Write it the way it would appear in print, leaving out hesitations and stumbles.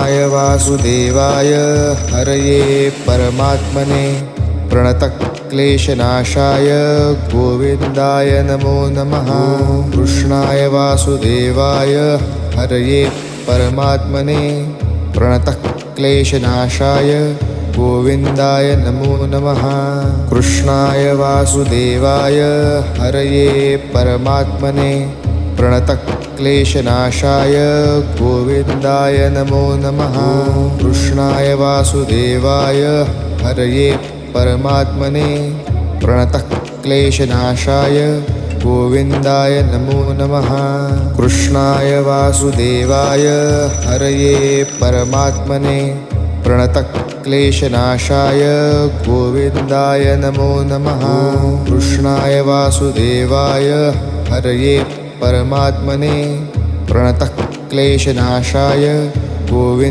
कृष्णाय वासुदेवाय हरये परमात्मने प्रणतक्लेशनाशाय गोविन्दाय नमो नमः। कृष्णाय वासुदेवाय हरये परमात्मने प्रणतक्लेशनाशाय गोविन्दाय नमो नमः। कृष्णाय वासुदेवाय हरये परमात्मने प्रणतक्लेशनाशाय गोविन्दाय नमो नमः। कृष्णाय वासुदेवाय हरये परमात्मने प्रणतक्लेशनाशाय गोविन्दाय नमो नमः। कृष्णाय वासुदेवाय हरये परमात्मने प्रणतक्लेशनाशाय गोविन्दाय नमो नमः। कृष्णाय वासुदेवाय हरये परमात्मने प्रणतक्लेशनाशाय गोविन्दाय